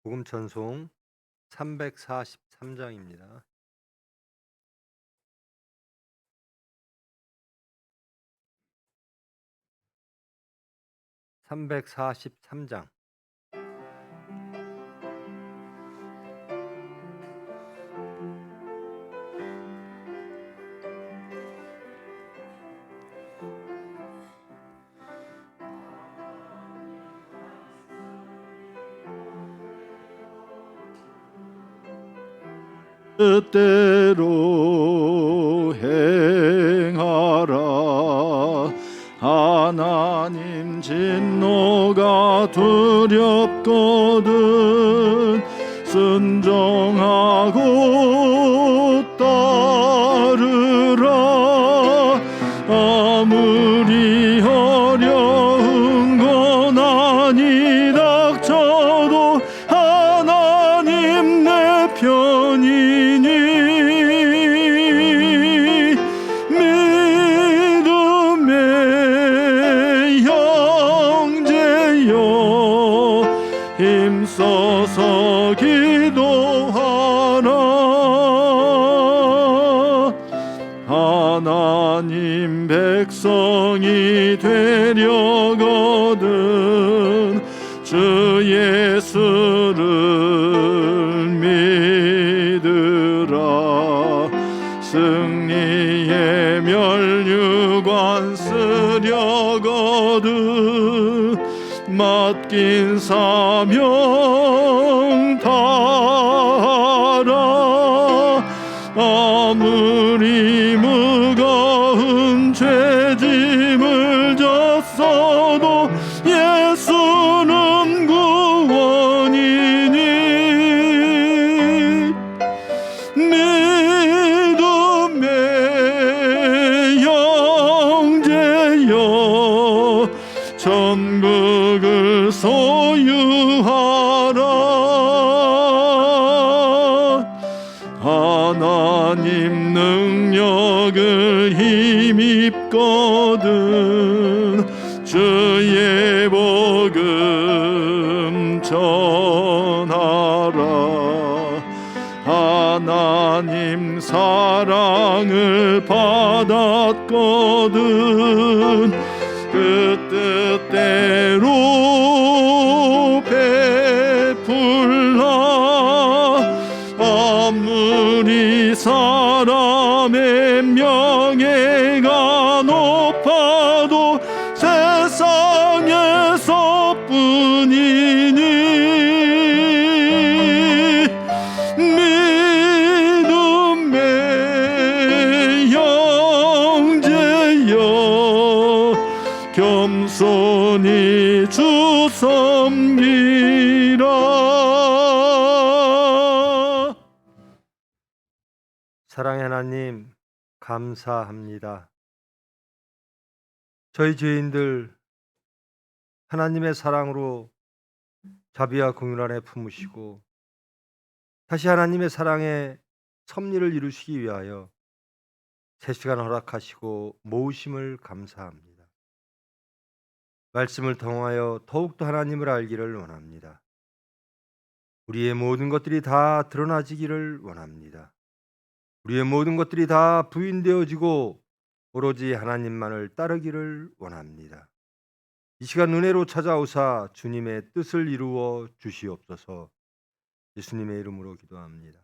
복음 전송 343장입니다. 343장. 뜻대로 행하라. 하나님 진노가 두렵거든 순종하고 따르라. 아무리 어려운 고난이 닥쳐도 하나님 내 편이니 믿음의 형제여 힘써서 기도하라. 하나님 백성이 되려거든 주 예수를 믿으라. 승리의 면류관 쓰려거든 맡긴 사명 다하라. 아무리 무거운 죄짐을 졌어도 예수는 구원이니 믿음의 형제여 천국을 소유하라. 하나님 능력을 힘입거든 주의 복음 전하라. 하나님 사랑을 받았거든 그 뜻대로 베풀라. 아무리 사람의 명예가 높아도 세상에서뿐이니 믿음의 형제여 겸손히 주 섬기라. 사랑의 하나님, 감사합니다. 저희 죄인들 하나님의 사랑으로 자비와 긍휼 안에 품으시고 다시 하나님의 사랑의 섭리를 이루시기 위하여 새 시간 허락하시고 모으심을 감사합니다. 말씀을 통하여 더욱더 하나님을 알기를 원합니다. 우리의 모든 것들이 다 드러나지기를 원합니다. 우리의 모든 것들이 다 부인되어지고 오로지 하나님만을 따르기를 원합니다. 이 시간 은혜로 찾아오사 주님의 뜻을 이루어 주시옵소서. 예수님의 이름으로 기도합니다.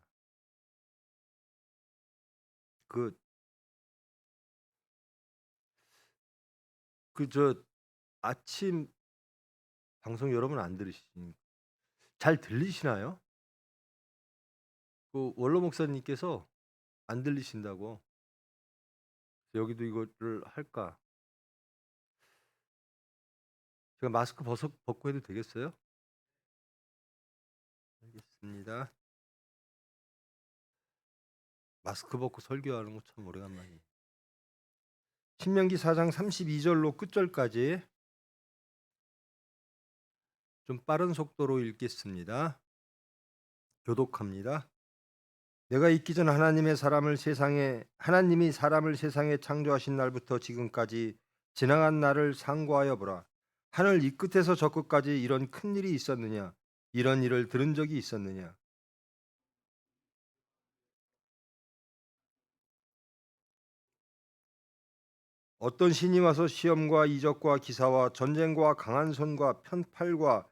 아침 방송 여러분 안 들으시니까 잘 들리시나요? 원로 목사님께서 안 들리신다고. 여기도 이거를 할까? 제가 마스크 벗고 해도 되겠어요? 알겠습니다. 마스크 벗고 설교하는 거 참 오래간만이에요. 신명기 4장 32절로 끝절까지 좀 빠른 속도로 읽겠습니다. 교독합니다. 내가 있기 전 하나님이 사람을 세상에 창조하신 날부터 지금까지 지나간 날을 상고하여 보라. 하늘 이 끝에서 저 끝까지 이런 큰 일이 있었느냐? 이런 일을 들은 적이 있었느냐? 어떤 신이 와서 시험과 이적과 기사와 전쟁과 강한 손과 편팔과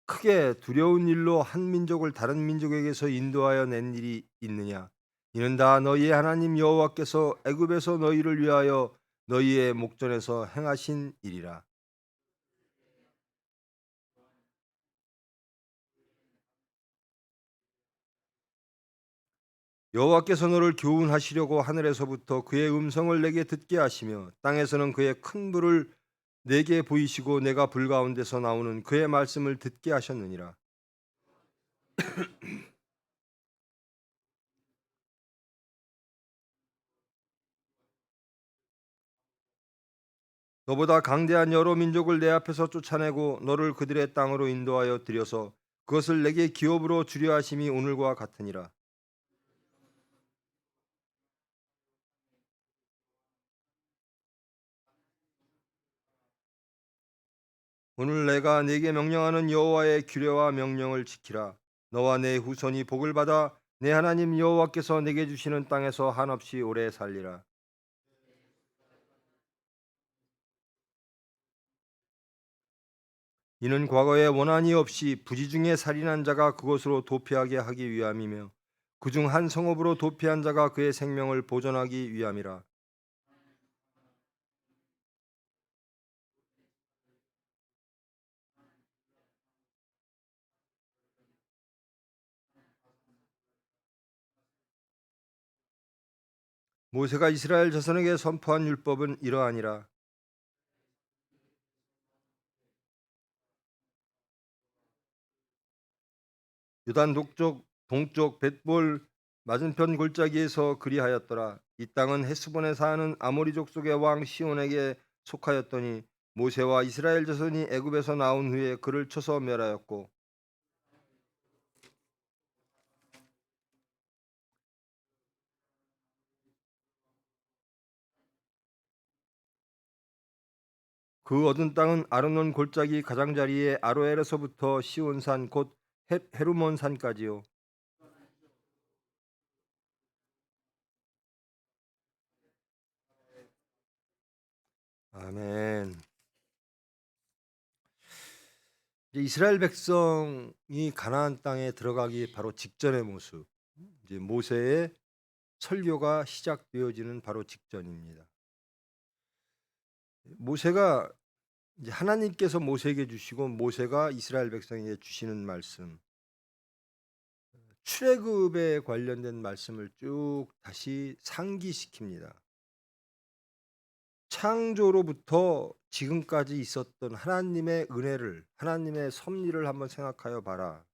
크게 두려운 일로 한 민족을 다른 민족에게서 인도하여 낸 일이 있느냐? 이는 다 너희의 하나님 여호와께서 애굽에서 너희를 위하여 너희의 목전에서 행하신 일이라. 여호와께서 너를 교훈하시려고 하늘에서부터 그의 음성을 내게 듣게 하시며 땅에서는 그의 큰 불을 내게 보이시고 내가 불 가운데서 나오는 그의 말씀을 듣게 하셨느니라. 너보다 강대한 여러 민족을 내 앞에서 쫓아내고 너를 그들의 땅으로 인도하여 들여서 그것을 내게 기업으로 주려 하심이 오늘과 같으니라. 오늘 내가 네게 명령하는 여호와의 규례와 명령을 지키라. 너와 내 후손이 복을 받아 내 하나님 여호와께서 내게 주시는 땅에서 한없이 오래 살리라. 이는 과거에 원한이 없이 부지 중에 살인한 자가 그것으로 도피하게 하기 위함이며 그중 한 성읍으로 도피한 자가 그의 생명을 보존하기 위함이라. 모세가 이스라엘 자손에게 선포한 율법은 이러하니라. 요단 동쪽 벳볼 맞은편 골짜기에서 그리하였더라. 이 땅은 헤스본에 사는 아모리 족속의 왕 시온에게 속하였더니 모세와 이스라엘 자손이 애굽에서 나온 후에 그를 쳐서 멸하였고 그 얻은 땅은 아르논 골짜기 가장자리의 아로엘에서부터 시온산 곧 헤르몬 산까지요. 아멘. 이제 이스라엘 백성이 가나안 땅에 들어가기 바로 직전의 모습. 이제 모세의 설교가 시작되어지는 바로 직전입니다. 모세가 이제 하나님께서 모세에게 주시고 모세가 이스라엘 백성에게 주시는 말씀, 출애굽에 관련된 말씀을 쭉 다시 상기시킵니다. 창조로부터 지금까지 있었던 하나님의 은혜를, 하나님의 섭리를 한번 생각하여 봐라.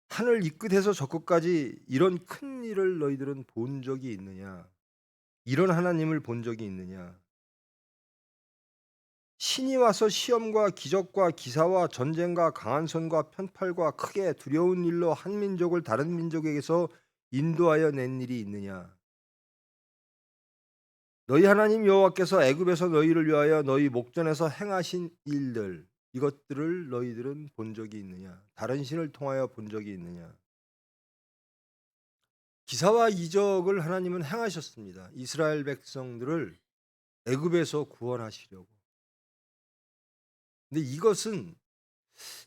하늘 이 끝에서 저 끝까지 이런 큰 일을 너희들은 본 적이 있느냐? 이런 하나님을 본 적이 있느냐? 신이 와서 시험과 기적과 기사와 전쟁과 강한 손과 편팔과 크게 두려운 일로 한 민족을 다른 민족에게서 인도하여 낸 일이 있느냐? 너희 하나님 여호와께서 애굽에서 너희를 위하여 너희 목전에서 행하신 일들 이것들을 너희들은 본 적이 있느냐? 다른 신을 통하여 본 적이 있느냐? 기사와 이적을 하나님은 행하셨습니다. 이스라엘 백성들을 애굽에서 구원하시려고. 근데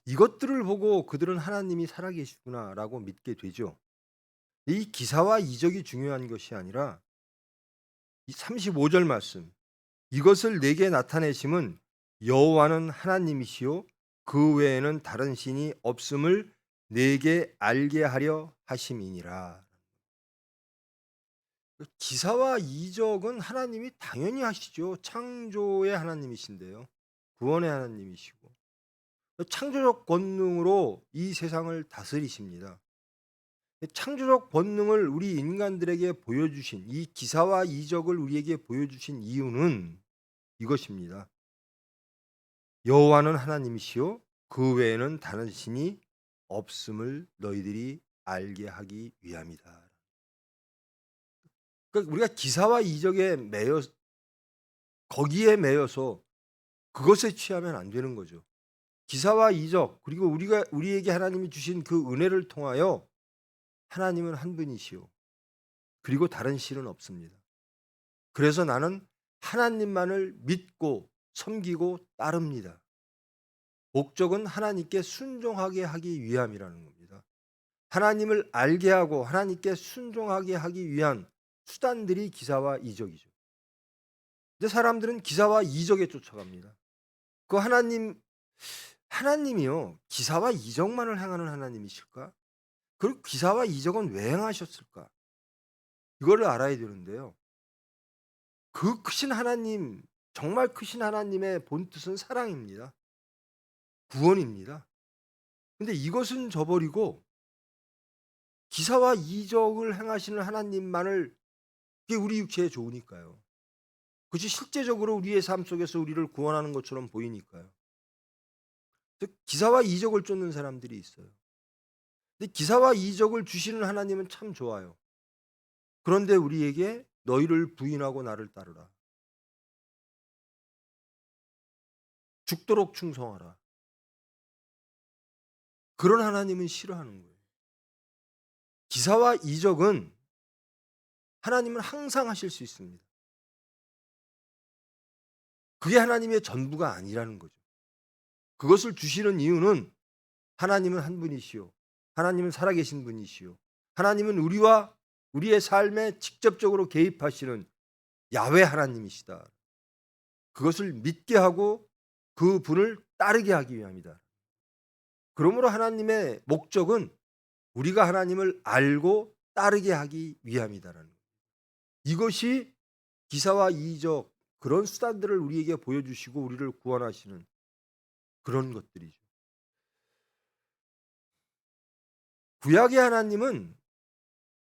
이것들을 보고 그들은 하나님이 살아계시구나라고 믿게 되죠. 이 기사와 이적이 중요한 것이 아니라 이 35절 말씀 이것을 내게 나타내심은 여호와는 하나님이시요 그 외에는 다른 신이 없음을 내게 알게 하려 하심이니라. 기사와 이적은 하나님이 당연히 하시죠. 창조의 하나님이신데요. 구원의 하나님이시고 창조적 권능으로 이 세상을 다스리십니다. 창조적 본능을 우리 인간들에게 보여주신 이 기사와 이적을 우리에게 보여주신 이유는 이것입니다. 여호와는 하나님이시요 그 외에는 다른 신이 없음을 너희들이 알게 하기 위함이다. 그러니까 우리가 기사와 이적에 거기에 매여서 그것에 취하면 안 되는 거죠. 기사와 이적 그리고 우리에게 하나님이 주신 그 은혜를 통하여 하나님은 한 분이시요. 그리고 다른 신은 없습니다. 그래서 나는 하나님만을 믿고 섬기고 따릅니다. 목적은 하나님께 순종하게 하기 위함이라는 겁니다. 하나님을 알게 하고 하나님께 순종하게 하기 위한 수단들이 기사와 이적이죠. 근데 사람들은 기사와 이적에 쫓아갑니다. 그 하나님이요, 기사와 이적만을 행하는 하나님이실까? 그리고 기사와 이적은 왜 행하셨을까? 이거를 알아야 되는데요. 그 크신 하나님, 정말 크신 하나님의 본뜻은 사랑입니다. 구원입니다. 근데 이것은 저버리고 기사와 이적을 행하시는 하나님만을, 그게 우리 육체에 좋으니까요. 그것이 실제적으로 우리의 삶 속에서 우리를 구원하는 것처럼 보이니까요. 즉 기사와 이적을 쫓는 사람들이 있어요. 근데 기사와 이적을 주시는 하나님은 참 좋아요. 그런데 우리에게 너희를 부인하고 나를 따르라. 죽도록 충성하라. 그런 하나님은 싫어하는 거예요. 기사와 이적은 하나님은 항상 하실 수 있습니다. 그게 하나님의 전부가 아니라는 거죠. 그것을 주시는 이유는 하나님은 한 분이시요. 하나님은 살아계신 분이시요. 하나님은 우리의 삶에 직접적으로 개입하시는 야훼 하나님이시다. 그것을 믿게 하고 그 분을 따르게 하기 위함이다. 그러므로 하나님의 목적은 우리가 하나님을 알고 따르게 하기 위함이다라는 거예요. 이것이 기사와 이적 그런 수단들을 우리에게 보여주시고 우리를 구원하시는 그런 것들이죠. 구약의 하나님은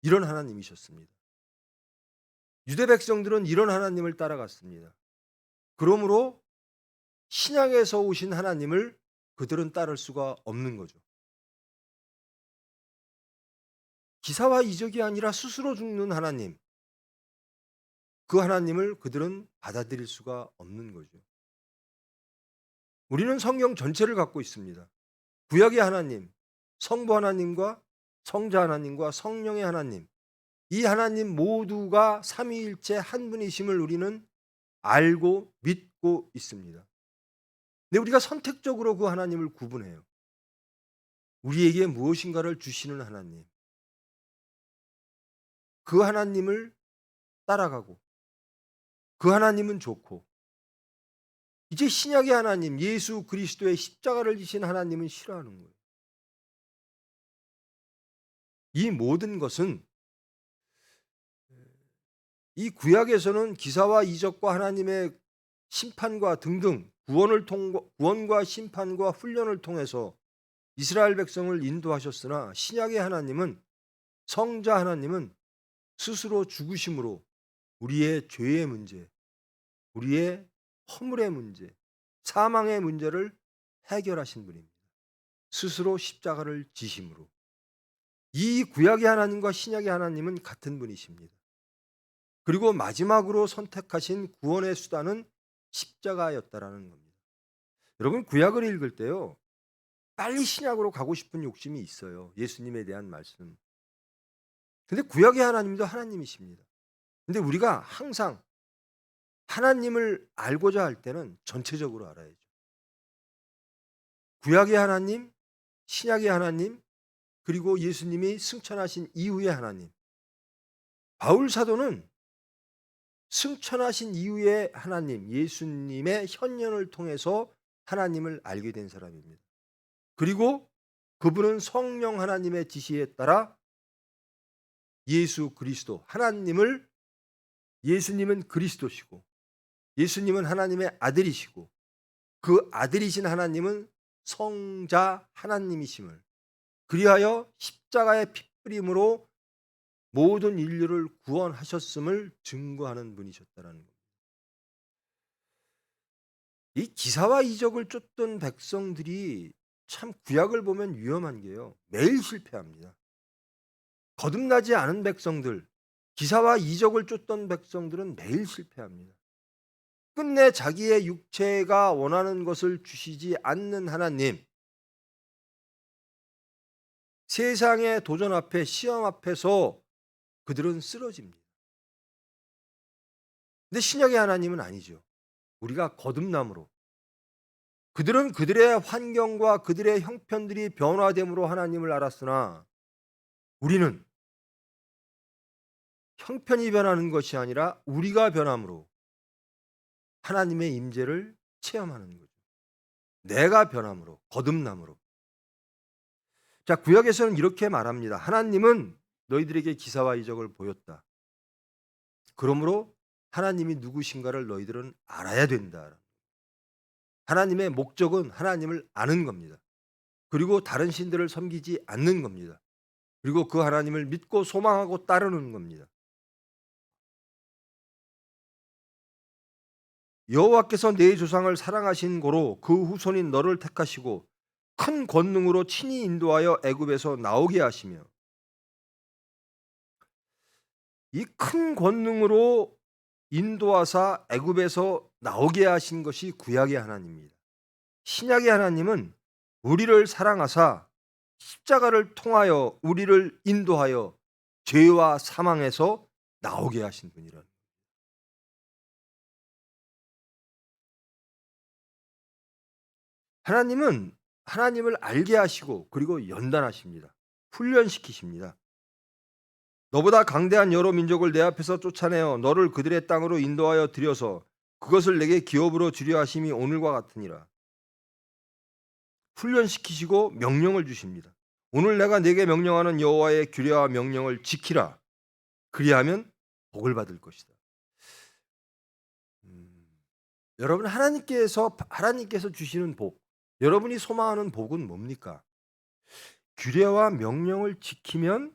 이런 하나님이셨습니다. 유대 백성들은 이런 하나님을 따라갔습니다. 그러므로 신약에서 오신 하나님을 그들은 따를 수가 없는 거죠. 기사와 이적이 아니라 스스로 죽는 하나님, 그 하나님을 그들은 받아들일 수가 없는 거죠. 우리는 성경 전체를 갖고 있습니다. 구약의 하나님, 성부 하나님과 성자 하나님과 성령의 하나님, 이 하나님 모두가 삼위일체 한 분이심을 우리는 알고 믿고 있습니다. 근데 우리가 선택적으로 그 하나님을 구분해요. 우리에게 무엇인가를 주시는 하나님, 그 하나님을 따라가고 그 하나님은 좋고, 이제 신약의 하나님 예수 그리스도의 십자가를 지신 하나님은 싫어하는 거예요. 이 모든 것은 이 구약에서는 기사와 이적과 하나님의 심판과 등등 구원과 심판과 훈련을 통해서 이스라엘 백성을 인도하셨으나, 신약의 하나님은, 성자 하나님은 스스로 죽으심으로 우리의 죄의 문제, 우리의 허물의 문제, 사망의 문제를 해결하신 분입니다. 스스로 십자가를 지심으로. 이 구약의 하나님과 신약의 하나님은 같은 분이십니다. 그리고 마지막으로 선택하신 구원의 수단은 십자가였다라는 겁니다. 여러분, 구약을 읽을 때요, 빨리 신약으로 가고 싶은 욕심이 있어요. 예수님에 대한 말씀. 근데 구약의 하나님도 하나님이십니다. 근데 우리가 항상 하나님을 알고자 할 때는 전체적으로 알아야죠. 구약의 하나님, 신약의 하나님, 그리고 예수님이 승천하신 이후의 하나님. 바울 사도는 승천하신 이후의 하나님, 예수님의 현현을 통해서 하나님을 알게 된 사람입니다. 그리고 그분은 성령 하나님의 지시에 따라 예수 그리스도, 예수님은 그리스도시고 예수님은 하나님의 아들이시고 그 아들이신 하나님은 성자 하나님이심을, 그리하여 십자가의 피뿌림으로 모든 인류를 구원하셨음을 증거하는 분이셨다라는 겁니다. 이 기사와 이적을 쫓던 백성들이 참 구약을 보면 위험한 게요, 매일 실패합니다. 거듭나지 않은 백성들, 기사와 이적을 쫓던 백성들은 매일 실패합니다. 끝내 자기의 육체가 원하는 것을 주시지 않는 하나님, 세상의 도전 앞에, 시험 앞에서 그들은 쓰러집니다. 근데 신약의 하나님은 아니죠. 우리가 거듭남으로, 그들은 그들의 환경과 그들의 형편들이 변화됨으로 하나님을 알았으나 우리는 형편이 변하는 것이 아니라 우리가 변함으로 하나님의 임재를 체험하는 거죠. 내가 변함으로, 거듭남으로. 자, 구약에서는 이렇게 말합니다. 하나님은 너희들에게 기사와 이적을 보였다. 그러므로 하나님이 누구신가를 너희들은 알아야 된다. 하나님의 목적은 하나님을 아는 겁니다. 그리고 다른 신들을 섬기지 않는 겁니다. 그리고 그 하나님을 믿고 소망하고 따르는 겁니다. 여호와께서 내 조상을 사랑하신 고로 그 후손인 너를 택하시고 큰 권능으로 친히 인도하여 애굽에서 나오게 하시며, 이 큰 권능으로 인도하사 애굽에서 나오게 하신 것이 구약의 하나님입니다. 신약의 하나님은 우리를 사랑하사 십자가를 통하여 우리를 인도하여 죄와 사망에서 나오게 하신 분이라는 거예요. 하나님은 하나님을 알게 하시고 그리고 연단하십니다. 훈련시키십니다. 너보다 강대한 여러 민족을 내 앞에서 쫓아내어 너를 그들의 땅으로 인도하여 들여서 그것을 내게 기업으로 주려 하심이 오늘과 같으니라. 훈련시키시고 명령을 주십니다. 오늘 내가 내게 명령하는 여호와의 규례와 명령을 지키라. 그리하면 복을 받을 것이다. 여러분, 하나님께서 주시는 복, 여러분이 소망하는 복은 뭡니까? 규례와 명령을 지키면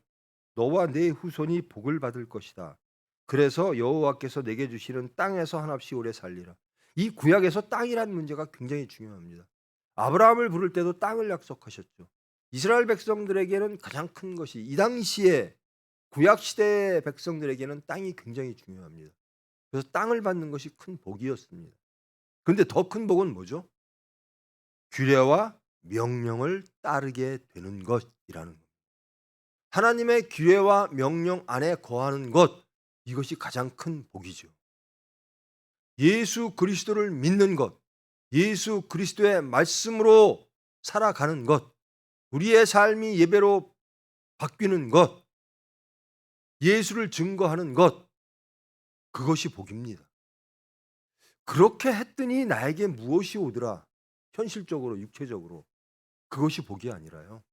너와 내 후손이 복을 받을 것이다. 그래서 여호와께서 내게 주시는 땅에서 한없이 오래 살리라. 이 구약에서 땅이라는 문제가 굉장히 중요합니다. 아브라함을 부를 때도 땅을 약속하셨죠. 이스라엘 백성들에게는 가장 큰 것이, 이 당시에 구약 시대의 백성들에게는 땅이 굉장히 중요합니다. 그래서 땅을 받는 것이 큰 복이었습니다. 그런데 더 큰 복은 뭐죠? 규례와 명령을 따르게 되는 것이라는 것. 하나님의 규례와 명령 안에 거하는 것, 이것이 가장 큰 복이죠. 예수 그리스도를 믿는 것, 예수 그리스도의 말씀으로 살아가는 것, 우리의 삶이 예배로 바뀌는 것, 예수를 증거하는 것, 그것이 복입니다. 그렇게 했더니 나에게 무엇이 오더라? 현실적으로, 육체적으로. 그것이 복이 아니라요.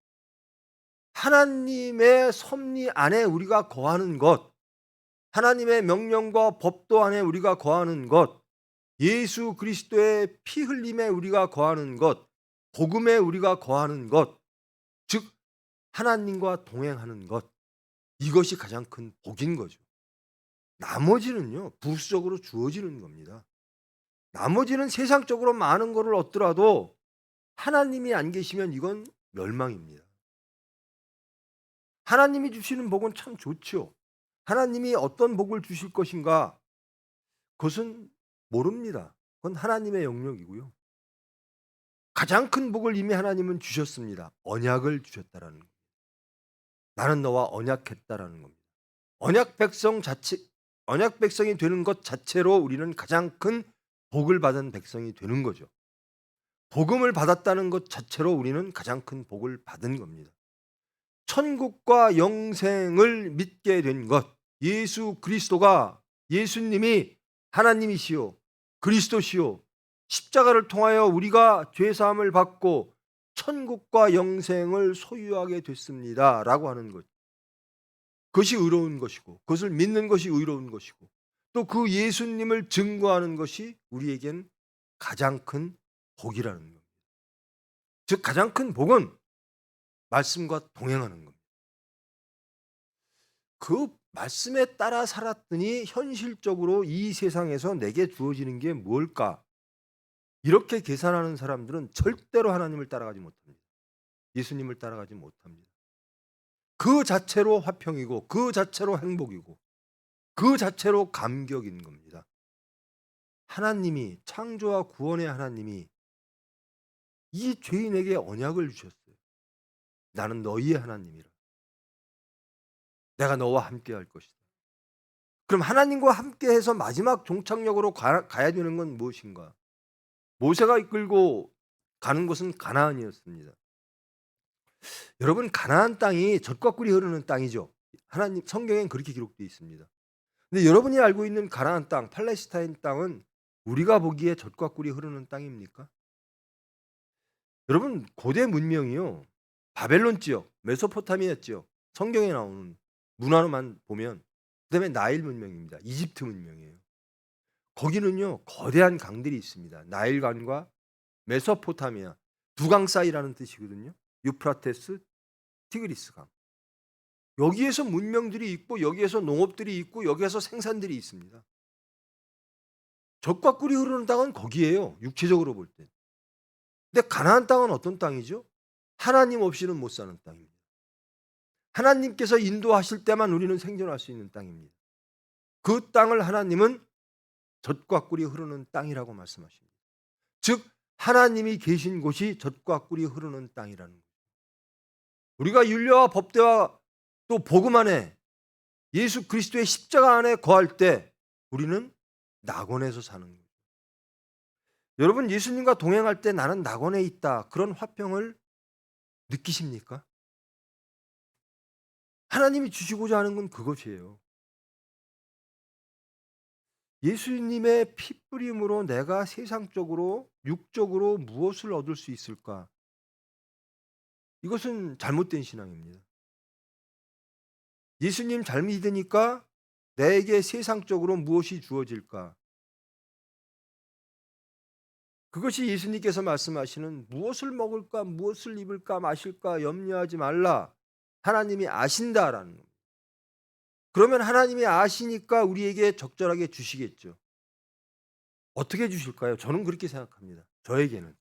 하나님의 섭리 안에 우리가 거하는 것, 하나님의 명령과 법도 안에 우리가 거하는 것, 예수 그리스도의 피 흘림에 우리가 거하는 것, 복음에 우리가 거하는 것, 즉 하나님과 동행하는 것, 이것이 가장 큰 복인 거죠. 나머지는요, 부수적으로 주어지는 겁니다. 나머지는 세상적으로 많은 것을 얻더라도 하나님이 안 계시면 이건 멸망입니다. 하나님이 주시는 복은 참 좋죠. 하나님이 어떤 복을 주실 것인가, 그것은 모릅니다. 그건 하나님의 영역이고요. 가장 큰 복을 이미 하나님은 주셨습니다. 언약을 주셨다라는 겁니다. 나는 너와 언약했다라는 겁니다. 언약 백성이 되는 것 자체로 우리는 가장 큰 복을 받은 백성이 되는 거죠. 복음을 받았다는 것 자체로 우리는 가장 큰 복을 받은 겁니다. 천국과 영생을 믿게 된 것, 예수 그리스도가, 예수님이 하나님이시요 그리스도시요 십자가를 통하여 우리가 죄사함을 받고 천국과 영생을 소유하게 됐습니다 라고 하는 것, 그것이 의로운 것이고, 그것을 믿는 것이 의로운 것이고, 또 그 예수님을 증거하는 것이 우리에겐 가장 큰 복이라는 겁니다. 즉 가장 큰 복은 말씀과 동행하는 겁니다. 그 말씀에 따라 살았더니 현실적으로 이 세상에서 내게 주어지는 게 뭘까? 이렇게 계산하는 사람들은 절대로 하나님을 따라가지 못합니다. 예수님을 따라가지 못합니다. 그 자체로 화평이고, 그 자체로 행복이고, 그 자체로 감격인 겁니다. 하나님이, 창조와 구원의 하나님이 이 죄인에게 언약을 주셨어요. 나는 너희의 하나님이라. 내가 너와 함께 할 것이다. 그럼 하나님과 함께해서 마지막 종착역으로 가야 되는 건 무엇인가? 모세가 이끌고 가는 곳은 가나안이었습니다. 여러분, 가나안 땅이 젖과 꿀이 흐르는 땅이죠. 하나님 성경엔 그렇게 기록되어 있습니다. 근데 여러분이 알고 있는 가나안 땅, 팔레스타인 땅은 우리가 보기에 젖과 꿀이 흐르는 땅입니까? 여러분, 고대 문명이요, 바벨론 지역, 메소포타미아 지역, 성경에 나오는 문화로만 보면, 그다음에 나일 문명입니다. 이집트 문명이에요. 거기는요 거대한 강들이 있습니다. 나일강과 메소포타미아, 두 강 사이라는 뜻이거든요. 유프라테스, 티그리스강. 여기에서 문명들이 있고, 여기에서 농업들이 있고, 여기에서 생산들이 있습니다. 젖과 꿀이 흐르는 땅은 거기에요, 육체적으로 볼 때. 근데 가나안 땅은 어떤 땅이죠? 하나님 없이는 못 사는 땅입니다. 하나님께서 인도하실 때만 우리는 생존할 수 있는 땅입니다. 그 땅을 하나님은 젖과 꿀이 흐르는 땅이라고 말씀하십니다. 즉 하나님이 계신 곳이 젖과 꿀이 흐르는 땅이라는 거예요. 우리가 율례와 법대와 또 복음 안에, 예수 그리스도의 십자가 안에 거할 때 우리는 낙원에서 사는 거예요. 여러분, 예수님과 동행할 때 나는 낙원에 있다, 그런 화평을 느끼십니까? 하나님이 주시고자 하는 건 그것이에요. 예수님의 피뿌림으로 내가 세상적으로, 육적으로 무엇을 얻을 수 있을까? 이것은 잘못된 신앙입니다. 예수님 잘 믿으니까 내게 세상적으로 무엇이 주어질까? 그것이 예수님께서 말씀하시는 무엇을 먹을까, 무엇을 입을까, 마실까 염려하지 말라, 하나님이 아신다라는 겁니다. 그러면 하나님이 아시니까 우리에게 적절하게 주시겠죠. 어떻게 주실까요? 저는 그렇게 생각합니다. 저에게는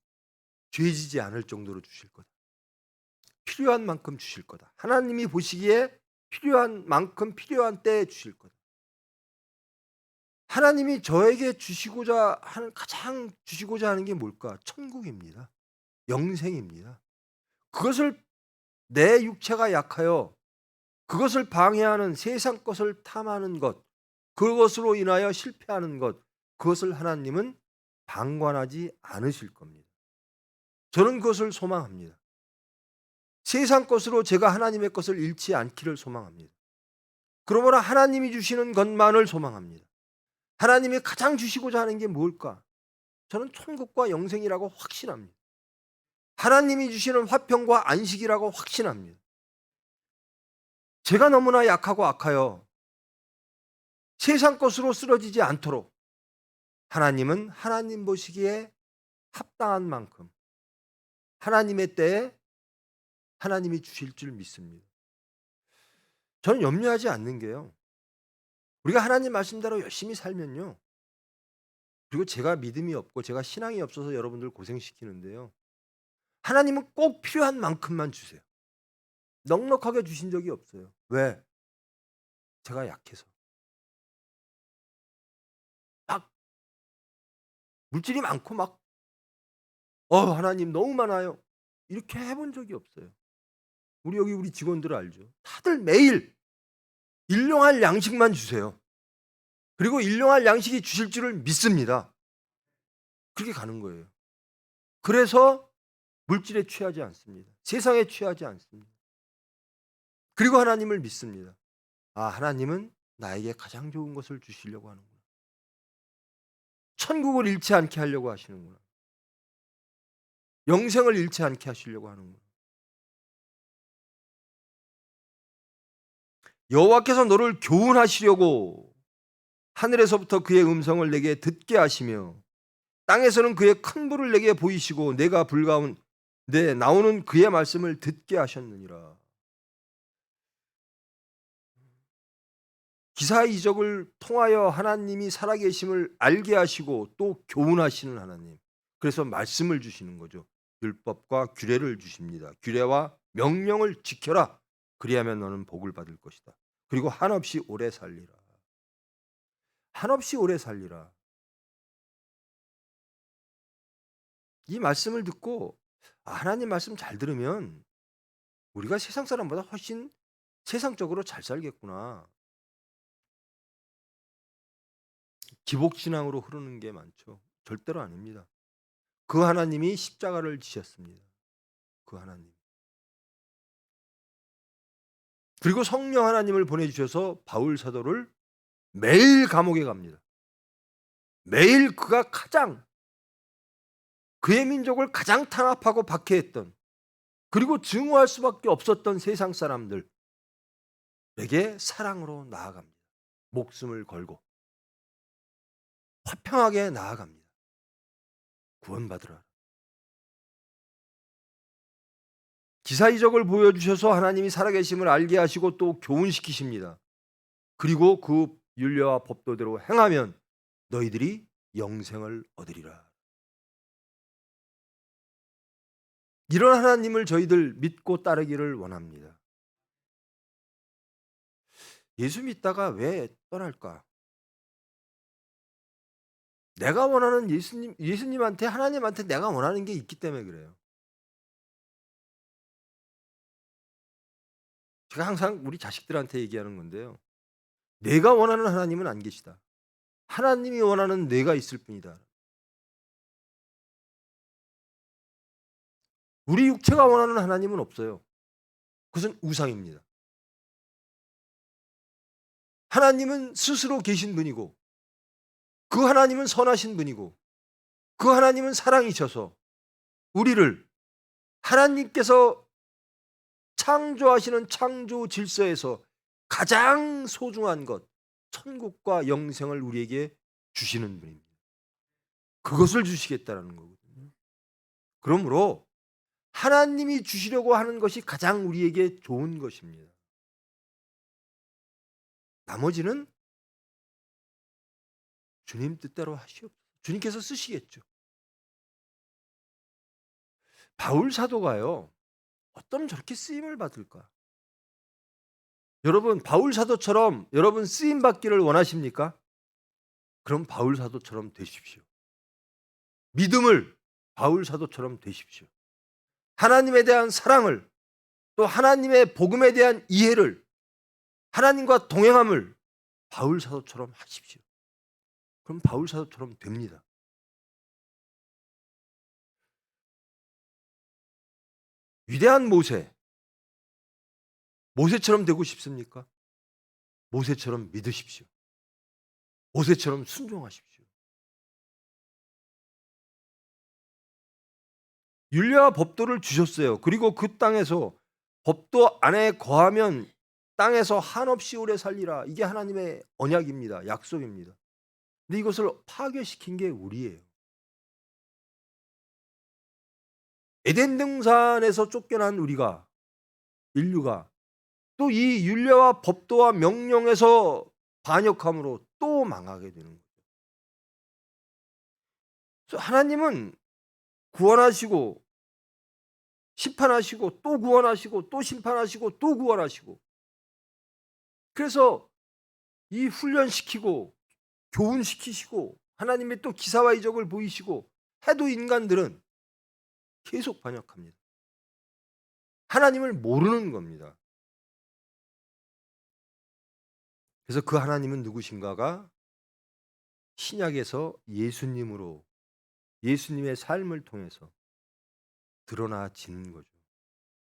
죄지지 않을 정도로 주실 거다. 필요한 만큼 주실 거다. 하나님이 보시기에 필요한 만큼 필요한 때에 주실 거다. 하나님이 저에게 주시고자 하는, 가장 주시고자 하는 게 뭘까? 천국입니다. 영생입니다. 그것을 내 육체가 약하여 그것을 방해하는 세상 것을 탐하는 것, 그것으로 인하여 실패하는 것, 그것을 하나님은 방관하지 않으실 겁니다. 저는 그것을 소망합니다. 세상 것으로 제가 하나님의 것을 잃지 않기를 소망합니다. 그러므로 하나님이 주시는 것만을 소망합니다. 하나님이 가장 주시고자 하는 게 뭘까? 저는 천국과 영생이라고 확신합니다. 하나님이 주시는 화평과 안식이라고 확신합니다. 제가 너무나 약하고 악하여 세상 것으로 쓰러지지 않도록 하나님은 하나님 보시기에 합당한 만큼 하나님의 때에 하나님이 주실 줄 믿습니다. 저는 염려하지 않는 게요, 우리가 하나님 말씀대로 열심히 살면요, 그리고 제가 믿음이 없고 제가 신앙이 없어서 여러분들 고생시키는데요, 하나님은 꼭 필요한 만큼만 주세요. 넉넉하게 주신 적이 없어요. 왜? 제가 약해서. 막 물질이 많고 막 하나님 너무 많아요, 이렇게 해본 적이 없어요. 우리 직원들 알죠? 다들 매일 일용할 양식만 주세요. 그리고 일용할 양식이 주실 줄을 믿습니다. 그렇게 가는 거예요. 그래서 물질에 취하지 않습니다. 세상에 취하지 않습니다. 그리고 하나님을 믿습니다. 하나님은 나에게 가장 좋은 것을 주시려고 하는구나. 천국을 잃지 않게 하려고 하시는구나. 영생을 잃지 않게 하시려고 하는구나. 여호와께서 너를 교훈하시려고 하늘에서부터 그의 음성을 내게 듣게 하시며 땅에서는 그의 큰 불을 내게 보이시고 내가 불가운데 나오는 그의 말씀을 듣게 하셨느니라. 기사이적을 통하여 하나님이 살아계심을 알게 하시고 또 교훈하시는 하나님. 그래서 말씀을 주시는 거죠. 율법과 규례를 주십니다. 규례와 명령을 지켜라. 그리하면 너는 복을 받을 것이다. 그리고 한없이 오래 살리라. 한없이 오래 살리라. 이 말씀을 듣고 하나님 말씀 잘 들으면 우리가 세상 사람보다 훨씬 세상적으로 잘 살겠구나. 기복신앙으로 흐르는 게 많죠. 절대로 아닙니다. 그 하나님이 십자가를 지셨습니다. 그 하나님. 그리고 성령 하나님을 보내주셔서 바울 사도를 매일 감옥에 갑니다. 매일 그가 가장 그의 민족을 가장 탄압하고 박해했던, 그리고 증오할 수밖에 없었던 세상 사람들에게 사랑으로 나아갑니다. 목숨을 걸고 화평하게 나아갑니다. 구원받으라. 기사이적을 보여주셔서 하나님이 살아계심을 알게 하시고 또 교훈시키십니다. 그리고 그 율례와 법도대로 행하면 너희들이 영생을 얻으리라. 이런 하나님을 저희들 믿고 따르기를 원합니다. 예수 믿다가 왜 떠날까? 내가 원하는 예수님한테, 하나님한테 내가 원하는 게 있기 때문에 그래요. 제가 항상 우리 자식들한테 얘기하는 건데요. 내가 원하는 하나님은 안 계시다. 하나님이 원하는 내가 있을 뿐이다. 우리 육체가 원하는 하나님은 없어요. 그것은 우상입니다. 하나님은 스스로 계신 분이고, 그 하나님은 선하신 분이고, 그 하나님은 사랑이셔서 우리를 하나님께서 창조하시는 창조 질서에서 가장 소중한 것, 천국과 영생을 우리에게 주시는 분입니다. 그것을 주시겠다라는 거거든요. 그러므로 하나님이 주시려고 하는 것이 가장 우리에게 좋은 것입니다. 나머지는 주님 뜻대로 하시옵소서. 주님께서 쓰시겠죠. 바울 사도가요, 어쩜 저렇게 쓰임을 받을까? 여러분, 바울 사도처럼 여러분 쓰임 받기를 원하십니까? 그럼 바울 사도처럼 되십시오. 믿음을 바울 사도처럼 되십시오. 하나님에 대한 사랑을, 또 하나님의 복음에 대한 이해를, 하나님과 동행함을 바울 사도처럼 하십시오. 그럼 바울 사도처럼 됩니다. 위대한 모세처럼 되고 싶습니까? 모세처럼 믿으십시오. 모세처럼 순종하십시오. 율례와 법도를 주셨어요. 그리고 그 땅에서 법도 안에 거하면 땅에서 한없이 오래 살리라. 이게 하나님의 언약입니다. 약속입니다. 근데 이것을 파괴시킨 게 우리예요. 에덴 동산에서 쫓겨난 우리가, 인류가 또 이 율례와 법도와 명령에서 반역함으로 또 망하게 되는 거죠. 그래서 하나님은 구원하시고 심판하시고 또 구원하시고 또 심판하시고 또 구원하시고, 그래서 이 훈련시키고 교훈시키시고 하나님의 또 기사와 이적을 보이시고 해도 인간들은 계속 반역합니다. 하나님을 모르는 겁니다. 그래서 그 하나님은 누구신가가 신약에서 예수님으로, 예수님의 삶을 통해서 드러나지는 거죠.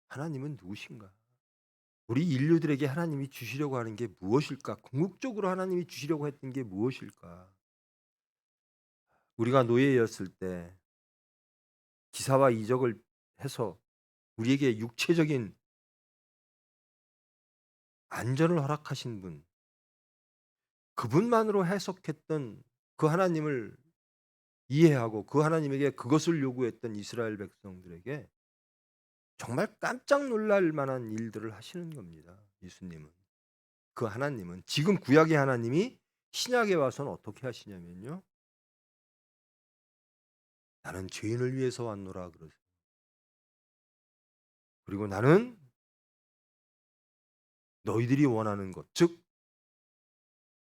하나님은 누구신가? 우리 인류들에게 하나님이 주시려고 하는 게 무엇일까? 궁극적으로 하나님이 주시려고 했던 게 무엇일까? 우리가 노예였을 때 기사와 이적을 해서 우리에게 육체적인 안전을 허락하신 분, 그분만으로 해석했던 그 하나님을 이해하고 그 하나님에게 그것을 요구했던 이스라엘 백성들에게 정말 깜짝 놀랄 만한 일들을 하시는 겁니다. 예수님은. 그 하나님은, 지금 구약의 하나님이 신약에 와서는 어떻게 하시냐면요, 나는 죄인을 위해서 왔노라 그러세요. 그리고 나는 너희들이 원하는 것, 즉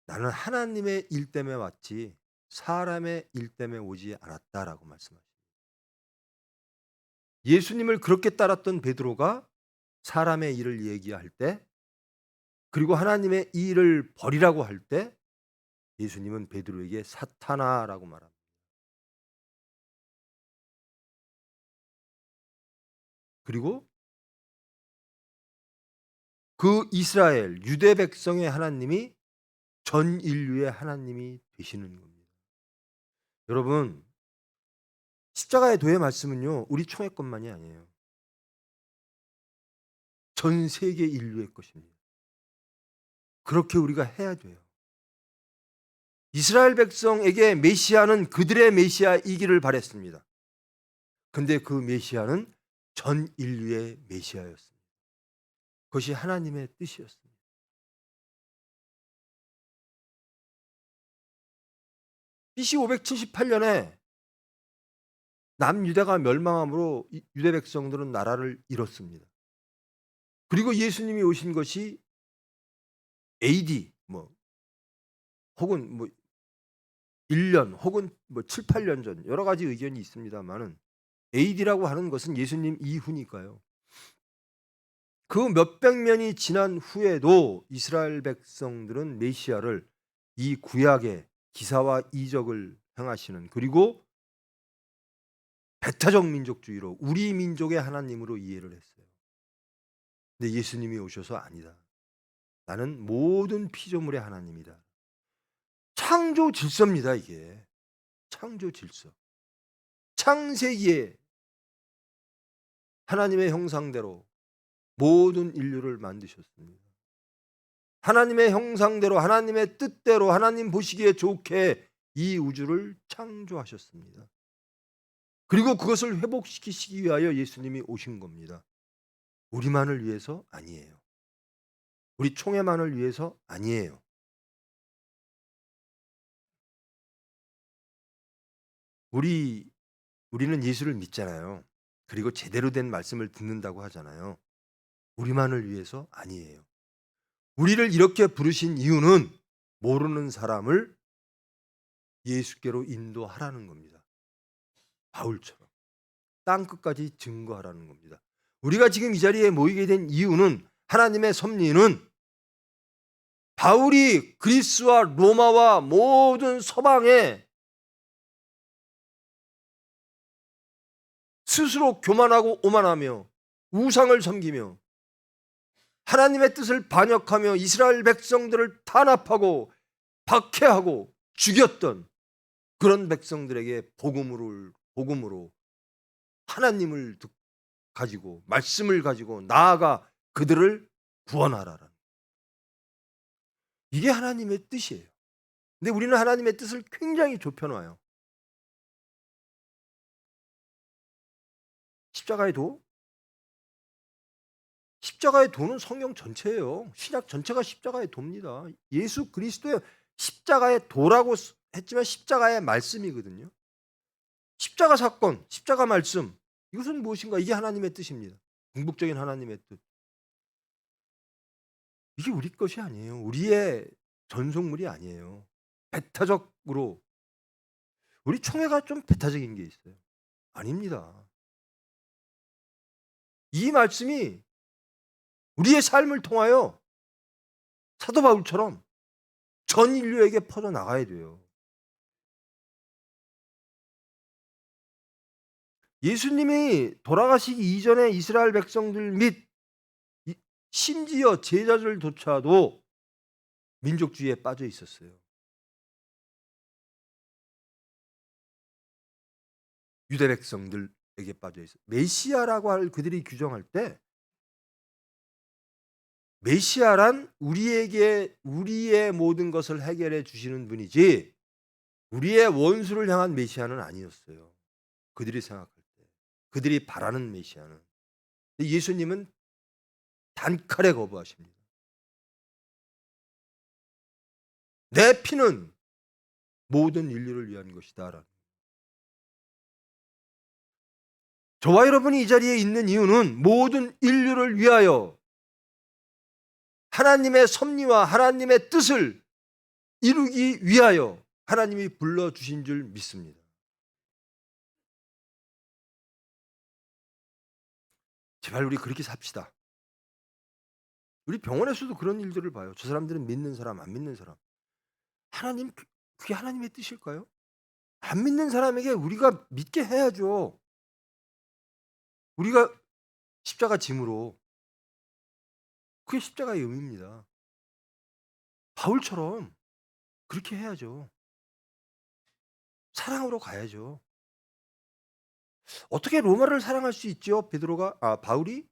나는 하나님의 일 때문에 왔지 사람의 일 때문에 오지 않았다라고 말씀하십니다. 예수님을 그렇게 따랐던 베드로가 사람의 일을 얘기할 때, 그리고 하나님의 일을 버리라고 할 때 예수님은 베드로에게 사탄아라고 말합니다. 그리고 그 이스라엘 유대 백성의 하나님이 전 인류의 하나님이 되시는 겁니다. 여러분, 십자가의 도의 말씀은요, 우리 총회 것만이 아니에요. 전 세계 인류의 것입니다. 그렇게 우리가 해야 돼요. 이스라엘 백성에게 메시아는 그들의 메시아이기를 바랬습니다. 근데 그 메시아는 전 인류의 메시아였습니다. 그것이 하나님의 뜻이었습니다. BC 578년에 남유다가 멸망함으로 유대 백성들은 나라를 잃었습니다. 그리고 예수님이 오신 것이 AD 혹은 1년 혹은 7, 8년 전, 여러 가지 의견이 있습니다만은 AD라고 하는 것은 예수님 이후니까요. 그 몇백 년이 지난 후에도 이스라엘 백성들은 메시아를 이 구약의 기사와 이적을 행하시는, 그리고 배타적 민족주의로 우리 민족의 하나님으로 이해를 했어요. 근데 예수님이 오셔서 아니다, 나는 모든 피조물의 하나님이다. 창조 질서입니다. 이게 창조 질서. 창세기에 하나님의 형상대로 모든 인류를 만드셨습니다. 하나님의 형상대로, 하나님의 뜻대로, 하나님 보시기에 좋게 이 우주를 창조하셨습니다. 그리고 그것을 회복시키시기 위하여 예수님이 오신 겁니다. 우리만을 위해서 아니에요. 우리 총회만을 위해서 아니에요. 우리는 예수를 믿잖아요. 그리고 제대로 된 말씀을 듣는다고 하잖아요. 우리만을 위해서 아니에요. 우리를 이렇게 부르신 이유는 모르는 사람을 예수께로 인도하라는 겁니다. 바울처럼 땅끝까지 증거하라는 겁니다. 우리가 지금 이 자리에 모이게 된 이유는, 하나님의 섭리는 바울이 그리스와 로마와 모든 서방에 스스로 교만하고 오만하며 우상을 섬기며 하나님의 뜻을 반역하며 이스라엘 백성들을 탄압하고 박해하고 죽였던 그런 백성들에게 복음으로 하나님을 가지고, 말씀을 가지고 나아가 그들을 구원하라는, 이게 하나님의 뜻이에요. 근데 우리는 하나님의 뜻을 굉장히 좁혀놔요. 십자가의 도? 십자가의 도는 성경 전체예요. 신약 전체가 십자가의 도입니다. 예수 그리스도의 십자가의 도라고 했지만 십자가의 말씀이거든요. 십자가 사건, 십자가 말씀, 이것은 무엇인가? 이게 하나님의 뜻입니다. 궁극적인 하나님의 뜻. 이게 우리 것이 아니에요. 우리의 전속물이 아니에요. 배타적으로. 우리 총회가 좀 배타적인 게 있어요. 아닙니다. 이 말씀이 우리의 삶을 통하여 사도 바울처럼 전 인류에게 퍼져나가야 돼요. 예수님이 돌아가시기 이전에 이스라엘 백성들 및 심지어 제자들조차도 민족주의에 빠져 있었어요. 유대 백성들에게 빠져 있어요. 메시아라고 할 그들이 규정할 때, 메시아란 우리에게 우리의 모든 것을 해결해 주시는 분이지 우리의 원수를 향한 메시아는 아니었어요. 그들이 생각할 때, 그들이 바라는 메시아는. 예수님은 단칼에 거부하십니다. 내 피는 모든 인류를 위한 것이다. 저와 여러분이 이 자리에 있는 이유는 모든 인류를 위하여 하나님의 섭리와 하나님의 뜻을 이루기 위하여 하나님이 불러주신 줄 믿습니다. 제발 우리 그렇게 삽시다. 우리 병원에서도 그런 일들을 봐요. 저 사람들은 믿는 사람, 안 믿는 사람. 하나님, 그게 하나님의 뜻일까요? 안 믿는 사람에게 우리가 믿게 해야죠. 우리가 십자가 짐으로. 그게 십자가의 의미입니다. 바울처럼 그렇게 해야죠. 사랑으로 가야죠. 어떻게 로마를 사랑할 수 있죠? 바울이?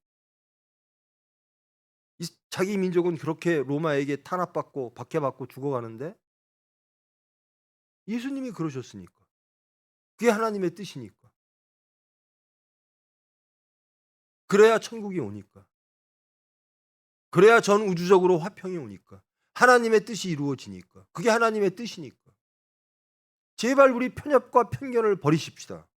자기 민족은 그렇게 로마에게 탄압받고 박해받고 죽어가는데 예수님이 그러셨으니까. 그게 하나님의 뜻이니까. 그래야 천국이 오니까. 그래야 전 우주적으로 화평이 오니까. 하나님의 뜻이 이루어지니까. 그게 하나님의 뜻이니까. 제발 우리 편협과 편견을 버리십시다.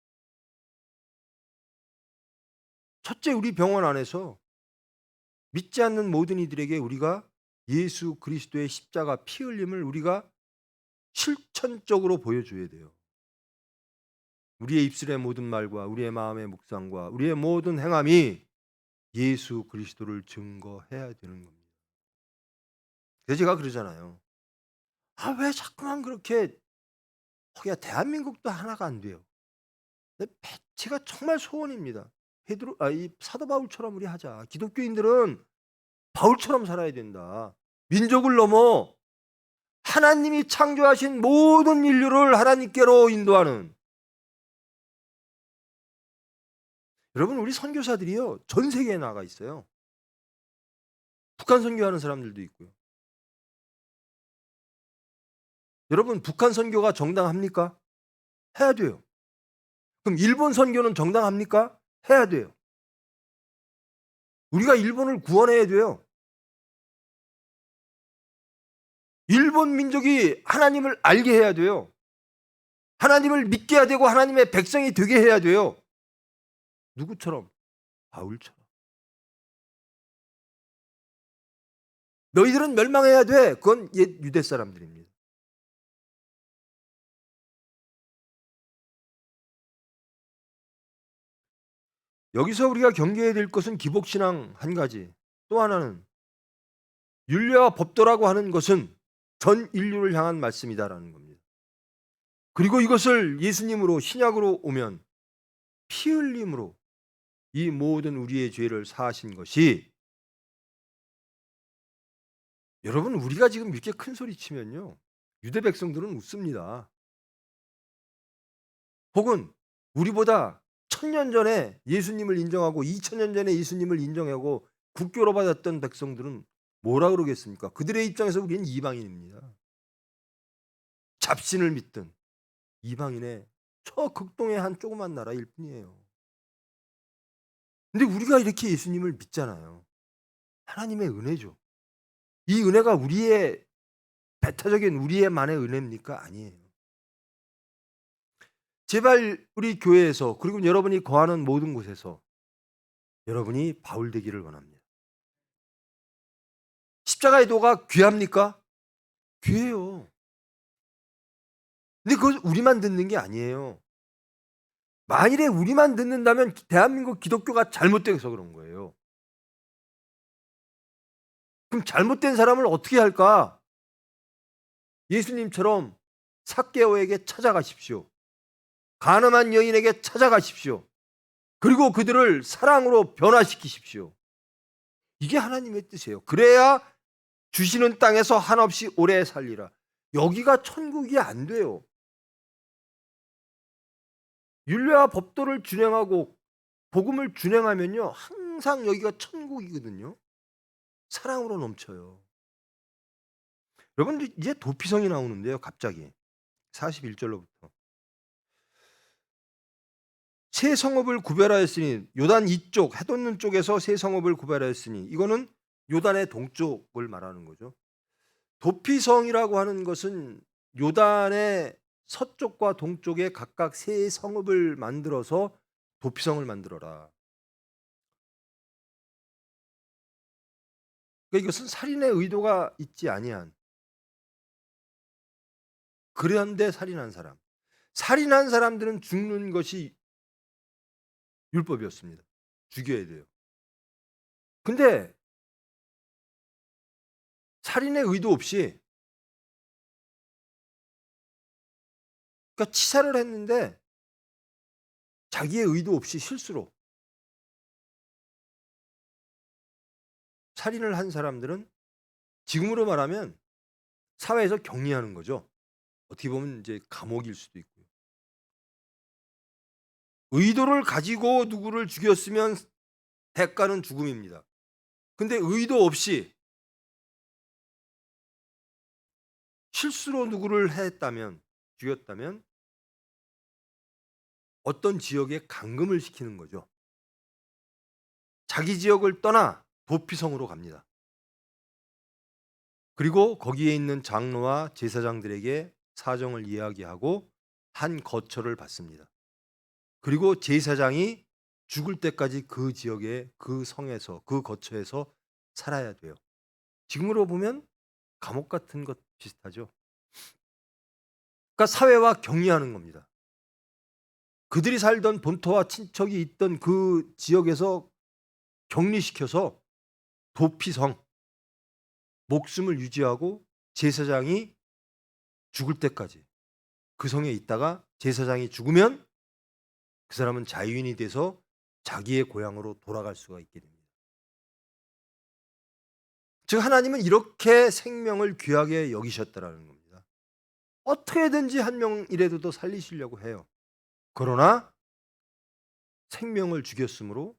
첫째, 우리 병원 안에서 믿지 않는 모든 이들에게 우리가 예수 그리스도의 십자가 피 흘림을 우리가 실천적으로 보여줘야 돼요. 우리의 입술의 모든 말과 우리의 마음의 묵상과 우리의 모든 행함이 예수 그리스도를 증거해야 되는 겁니다. 그래서 제가 그러잖아요. 왜 자꾸만 그렇게 거기가 대한민국도 하나가 안 돼요. 제가 정말 소원입니다. 이 사도 바울처럼 우리 하자. 기독교인들은 바울처럼 살아야 된다. 민족을 넘어 하나님이 창조하신 모든 인류를 하나님께로 인도하는. 여러분, 우리 선교사들이요, 전 세계에 나가 있어요. 북한 선교하는 사람들도 있고요. 여러분, 북한 선교가 정당합니까? 해야 돼요. 그럼 일본 선교는 정당합니까? 해야 돼요. 우리가 일본을 구원해야 돼요. 일본 민족이 하나님을 알게 해야 돼요. 하나님을 믿게 해야 되고 하나님의 백성이 되게 해야 돼요. 누구처럼? 바울처럼. 너희들은 멸망해야 돼. 그건 옛 유대 사람들입니다. 여기서 우리가 경계해야 될 것은 기복신앙 한 가지. 또 하나는 율례와 법도라고 하는 것은 전 인류를 향한 말씀이다라는 겁니다. 그리고 이것을 예수님으로 신약으로 오면 피 흘림으로 이 모든 우리의 죄를 사하신 것이, 여러분, 우리가 지금 이렇게 큰 소리 치면요, 유대 백성들은 웃습니다. 혹은 우리보다 1000년 전에 예수님을 인정하고 2000년 전에 예수님을 인정하고 국교로 받았던 백성들은 뭐라 그러겠습니까? 그들의 입장에서 우리는 이방인입니다. 잡신을 믿든 이방인의 저 극동의 한 조그만 나라일 뿐이에요. 근데 우리가 이렇게 예수님을 믿잖아요. 하나님의 은혜죠. 이 은혜가 우리의 배타적인 우리의만의 은혜입니까? 아니에요. 제발 우리 교회에서, 그리고 여러분이 거하는 모든 곳에서 여러분이 바울 되기를 원합니다. 십자가의 도가 귀합니까? 귀해요. 근데 그걸 우리만 듣는 게 아니에요. 만일에 우리만 듣는다면 대한민국 기독교가 잘못돼서 그런 거예요. 그럼 잘못된 사람을 어떻게 할까? 예수님처럼 삭개오에게 찾아가십시오. 가늠한 여인에게 찾아가십시오. 그리고 그들을 사랑으로 변화시키십시오. 이게 하나님의 뜻이에요. 그래야 주시는 땅에서 한없이 오래 살리라. 여기가 천국이 안 돼요. 율례와 법도를 준행하고 복음을 준행하면요, 항상 여기가 천국이거든요. 사랑으로 넘쳐요. 여러분, 이제 도피성이 나오는데요, 갑자기 41절로부터 새 성읍을 구별하였으니, 요단 이쪽 해돋는 쪽에서 새 성읍을 구별하였으니, 이거는 요단의 동쪽을 말하는 거죠. 도피성이라고 하는 것은 요단의 서쪽과 동쪽에 각각 새 성읍을 만들어서 도피성을 만들어라. 그러니까 이것은 살인의 의도가 있지 아니한, 그런데 살인한 사람들은 죽는 것이 율법이었습니다. 죽여야 돼요. 근데 살인의 의도 없이, 그러니까 치사를 했는데 자기의 의도 없이 실수로 살인을 한 사람들은 지금으로 말하면 사회에서 격리하는 거죠. 어떻게 보면 이제 감옥일 수도 있고요. 의도를 가지고 누구를 죽였으면 대가는 죽음입니다. 근데 의도 없이 실수로 누구를 했다면, 죽였다면 어떤 지역에 감금을 시키는 거죠. 자기 지역을 떠나 도피성으로 갑니다. 그리고 거기에 있는 장로와 제사장들에게 사정을 이야기하고 한 거처를 받습니다. 그리고 제사장이 죽을 때까지 그 지역에, 그 성에서, 그 거처에서 살아야 돼요. 지금으로 보면 감옥 같은 것 비슷하죠. 그러니까 사회와 격리하는 겁니다. 그들이 살던 본토와 친척이 있던 그 지역에서 격리시켜서 도피성, 목숨을 유지하고 제사장이 죽을 때까지 그 성에 있다가 제사장이 죽으면 그 사람은 자유인이 돼서 자기의 고향으로 돌아갈 수가 있게 됩니다. 즉 하나님은 이렇게 생명을 귀하게 여기셨다라는 겁니다. 어떻게든지 한 명이라도 더 살리시려고 해요. 그러나 생명을 죽였으므로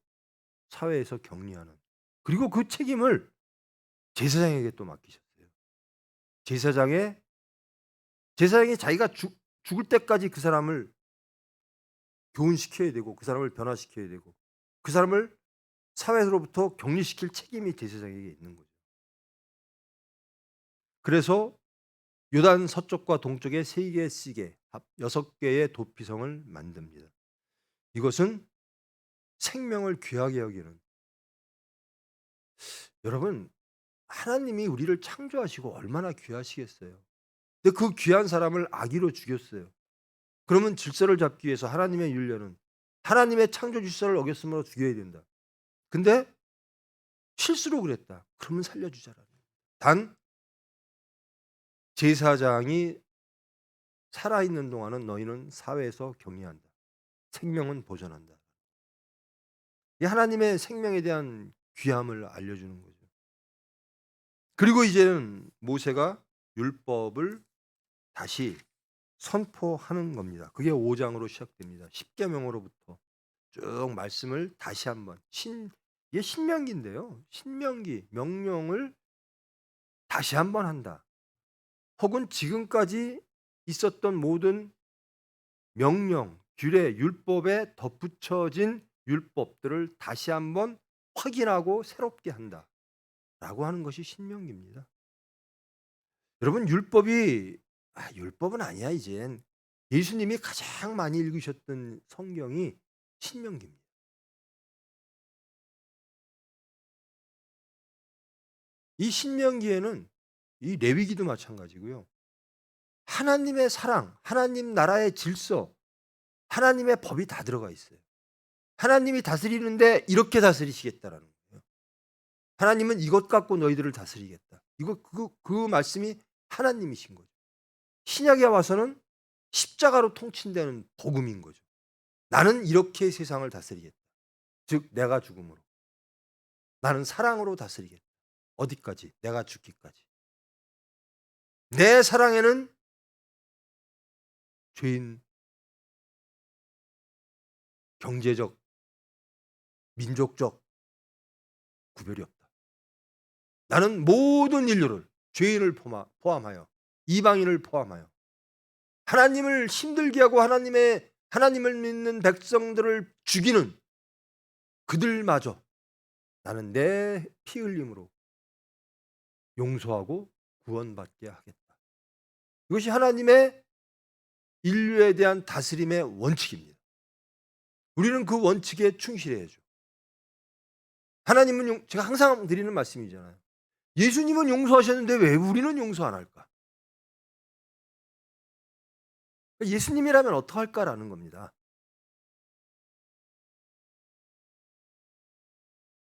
사회에서 격리하는, 그리고 그 책임을 제사장에게 또 맡기셨어요. 제사장이 자기가 죽을 때까지 그 사람을 교훈시켜야 되고, 그 사람을 변화시켜야 되고, 그 사람을 사회로부터 격리시킬 책임이 제사장에게 있는 거죠. 그래서 요단 서쪽과 동쪽에 3개 시계, 합 6개의 도피성을 만듭니다. 이것은 생명을 귀하게 여기는, 여러분, 하나님이 우리를 창조하시고 얼마나 귀하시겠어요. 근데 그 귀한 사람을 악의로 죽였어요. 그러면 질서를 잡기 위해서 하나님의 윤례는 하나님의 창조 질서를 어겼으므로 죽여야 된다. 근데 실수로 그랬다. 그러면 살려주자라는 거예요. 단 제사장이 살아있는 동안은 너희는 사회에서 격리한다. 생명은 보존한다. 이 하나님의 생명에 대한 귀함을 알려주는 거죠. 그리고 이제는 모세가 율법을 다시 선포하는 겁니다. 그게 5장으로 시작됩니다. 십계명으로부터 쭉 말씀을 다시 한번, 이게 신명기인데요. 신명기 명령을 다시 한번 한다. 혹은 지금까지 있었던 모든 명령, 규례, 율법에 덧붙여진 율법들을 다시 한번 확인하고 새롭게 한다. 라고 하는 것이 신명기입니다. 여러분, 율법은 아니야 이젠. 예수님이 가장 많이 읽으셨던 성경이 신명기입니다. 이 신명기에는 이 레위기도 마찬가지고요. 하나님의 사랑, 하나님 나라의 질서, 하나님의 법이 다 들어가 있어요. 하나님이 다스리는데 이렇게 다스리시겠다라는 거예요. 하나님은 이것 갖고 너희들을 다스리겠다. 그 말씀이 하나님이신 거죠. 신약에 와서는 십자가로 통칭되는 복음인 거죠. 나는 이렇게 세상을 다스리겠다. 즉 내가 죽음으로. 나는 사랑으로 다스리겠다. 어디까지? 내가 죽기까지. 내 사랑에는 죄인, 경제적, 민족적 구별이 없다. 나는 모든 인류를, 죄인을 포함하여, 이방인을 포함하여 하나님을 힘들게 하고 하나님을 믿는 백성들을 죽이는 그들마저 나는 내 피 흘림으로 용서하고 구원받게 하겠다. 이것이 하나님의 인류에 대한 다스림의 원칙입니다. 우리는 그 원칙에 충실해야죠. 하나님은, 제가 항상 드리는 말씀이잖아요. 예수님은 용서하셨는데 왜 우리는 용서 안 할까? 예수님이라면 어떡할까라는 겁니다.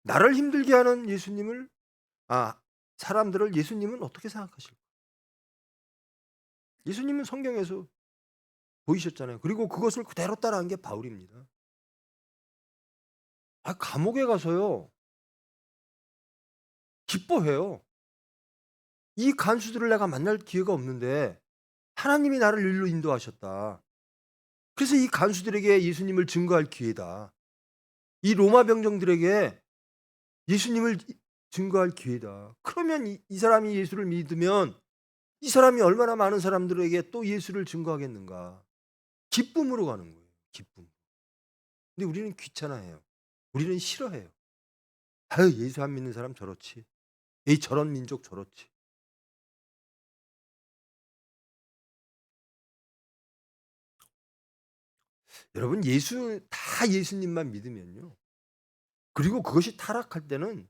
나를 힘들게 하는 예수님을 사람들을 예수님은 어떻게 생각하실까? 예수님은 성경에서 보이셨잖아요. 그리고 그것을 그대로 따라한 게 바울입니다. 감옥에 가서요. 기뻐해요. 이 간수들을 내가 만날 기회가 없는데 하나님이 나를 일로 인도하셨다. 그래서 이 간수들에게 예수님을 증거할 기회다. 이 로마 병정들에게 예수님을 증거할 기회다. 그러면 이 사람이 예수를 믿으면 이 사람이 얼마나 많은 사람들에게 또 예수를 증거하겠는가. 기쁨으로 가는 거예요. 기쁨. 근데 우리는 귀찮아해요. 우리는 싫어해요. 아유, 예수 안 믿는 사람 저렇지. 에이, 저런 민족 저렇지. 여러분, 다 예수님만 믿으면요. 그리고 그것이 타락할 때는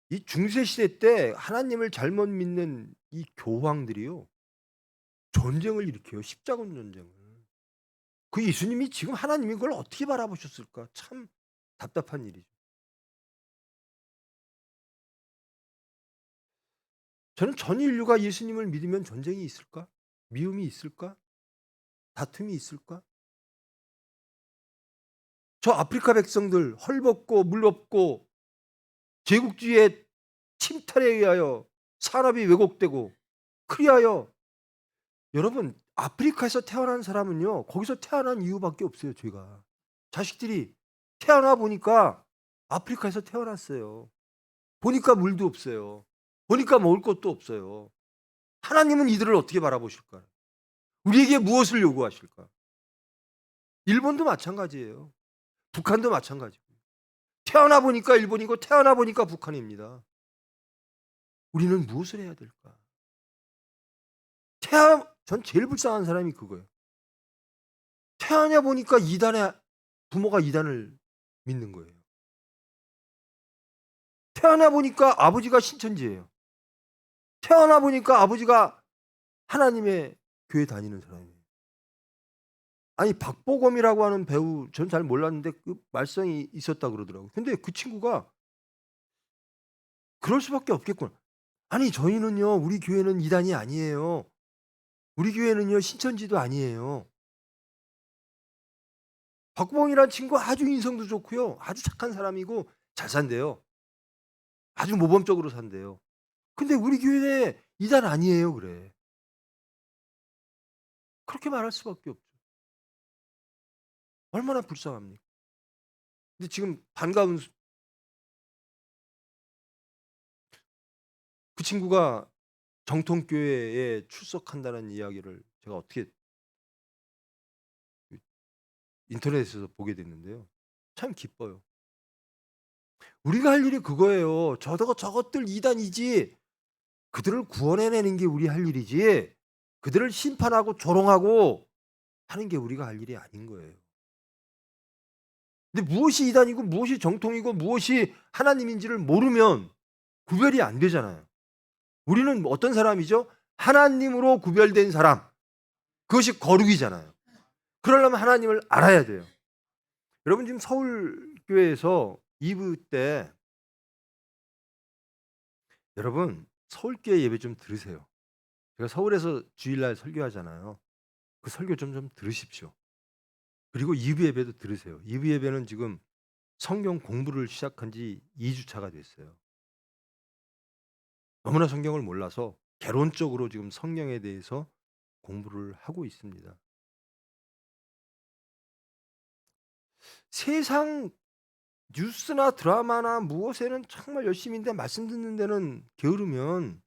이 중세 시대 때 하나님을 잘못 믿는 이 교황들이요. 전쟁을 일으켜요. 십자군 전쟁을. 그 예수님이 지금 하나님이 그걸 어떻게 바라보셨을까? 참 답답한 일이죠. 저는 전 인류가 예수님을 믿으면 전쟁이 있을까? 미움이 있을까? 다툼이 있을까? 저 아프리카 백성들 헐벗고 물벗고 제국주의의 침탈에 의하여 산업이 왜곡되고 그리하여 여러분 아프리카에서 태어난 사람은요. 거기서 태어난 이유밖에 없어요. 죄가. 자식들이 태어나 보니까 아프리카에서 태어났어요. 보니까 물도 없어요. 보니까 먹을 것도 없어요. 하나님은 이들을 어떻게 바라보실까? 우리에게 무엇을 요구하실까? 일본도 마찬가지예요. 북한도 마찬가지고. 태어나 보니까 일본이고 태어나 보니까 북한입니다. 우리는 무엇을 해야 될까? 전 제일 불쌍한 사람이 그거예요. 태어나 보니까 부모가 이단을 믿는 거예요. 태어나 보니까 아버지가 신천지예요. 태어나 보니까 아버지가 하나님의 교회 다니는 사람이에요. 아니, 박보검이라고 하는 배우, 전 잘 몰랐는데 그 말썽이 있었다 그러더라고요. 근데 그 친구가 그럴 수밖에 없겠구나. 아니, 저희는요, 우리 교회는 이단이 아니에요. 우리 교회는요, 신천지도 아니에요. 박보검이라는 친구 아주 인성도 좋고요. 아주 착한 사람이고 잘 산대요. 아주 모범적으로 산대요. 근데 우리 교회 이단 아니에요, 그래. 그렇게 말할 수밖에 없죠. 얼마나 불쌍합니까? 근데 지금 반가운 그 친구가 정통교회에 출석한다는 이야기를 제가 어떻게 인터넷에서 보게 됐는데요. 참 기뻐요. 우리가 할 일이 그거예요. 저것들 이단이지. 그들을 구원해내는 게 우리 할 일이지. 그들을 심판하고 조롱하고 하는 게 우리가 할 일이 아닌 거예요. 근데 무엇이 이단이고 무엇이 정통이고 무엇이 하나님인지를 모르면 구별이 안 되잖아요. 우리는 어떤 사람이죠? 하나님으로 구별된 사람. 그것이 거룩이잖아요. 그러려면 하나님을 알아야 돼요. 여러분, 지금 서울교회에서 2부 때 여러분 서울교회 예배 좀 들으세요. 제가 서울에서 주일날 설교하잖아요. 그 설교 좀 들으십시오. 그리고 2부 예배도 들으세요. 2부 예배는 지금 성경 공부를 시작한 지 2주차가 됐어요. 너무나 성경을 몰라서 개론적으로 지금 성경에 대해서 공부를 하고 있습니다. 세상 뉴스나 드라마나 무엇에는 정말 열심인데 말씀 듣는 데는 게으르면